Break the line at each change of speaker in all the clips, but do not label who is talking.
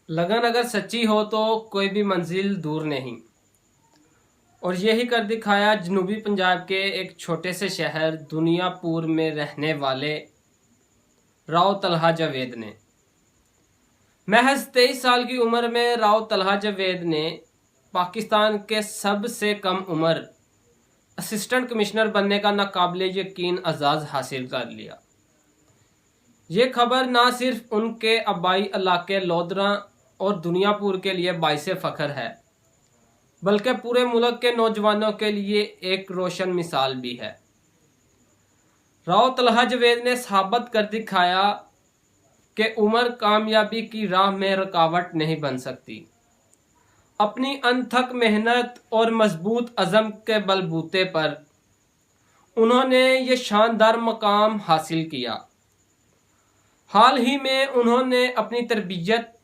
लगन अगर सच्ची हो तो कोई भी मंजिल दूर नहीं। और यही कर दिखाया जनूबी पंजाब के एक छोटे से शहर दुनियापुर में रहने वाले राव तलहा जावेद ने। महज 23 साल की उम्र में राव तलहा जावेद ने पाकिस्तान के सबसे कम उम्र असिस्टेंट कमिश्नर बनने का नाकाबिले यकीन एजाज़ हासिल कर लिया। ये खबर ना सिर्फ उनके आबाई इलाके लोधरा और दुनियापुर के लिए बाइसे फ़ख्र है, बल्कि पूरे मुल्क के नौजवानों के लिए एक रोशन मिसाल भी है। राव तलहा जावेद ने साबित कर दिखाया कि उम्र कामयाबी की राह में रुकावट नहीं बन सकती। अपनी अनथक मेहनत और मजबूत अज़म के बलबूते पर उन्होंने ये शानदार मकाम हासिल किया। हाल ही में उन्होंने अपनी तरबियत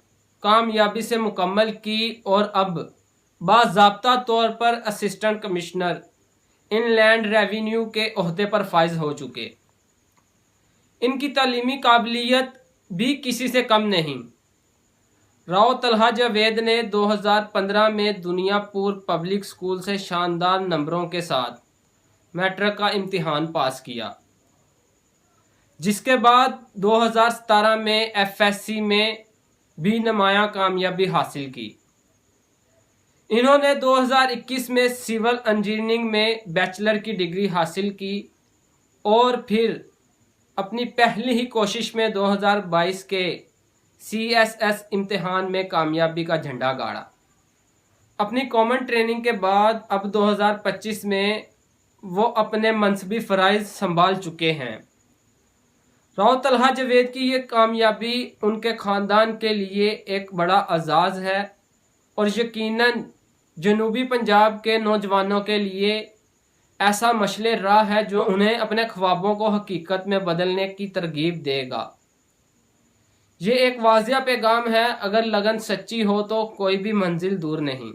कामयाबी से मुकम्मल की और अब बाज़ाब्ता तौर पर असिस्टेंट कमिश्नर इनलैंड रेवेन्यू के ओहदे पर फाइज हो चुके। इनकी तालीमी काबिलियत भी किसी से कम नहीं। राव तलहा जावेद ने 2015 में दुनियापुर पब्लिक स्कूल से शानदार नंबरों के साथ मैट्रिक का इम्तिहान पास किया, जिसके बाद 2017 में एफएससी में भी नुमायां कामयाबी हासिल की। इन्होंने 2021 में सिविल इंजीनियरिंग में बैचलर की डिग्री हासिल की और फिर अपनी पहली ही कोशिश में 2022 के सीएसएस इम्तिहान में कामयाबी का झंडा गाड़ा। अपनी कॉमन ट्रेनिंग के बाद अब 2025 में वो अपने मनसबी फ़राइज़ संभाल चुके हैं। राव तलहा जावेद की ये कामयाबी उनके ख़ानदान के लिए एक बड़ा एजाज़ है और यकीनन जनूबी पंजाब के नौजवानों के लिए ऐसा मशले राह है जो उन्हें अपने ख्वाबों को हकीकत में बदलने की तरगीब देगा। ये एक वाज़िया पैगाम है, अगर लगन सच्ची हो तो कोई भी मंजिल दूर नहीं।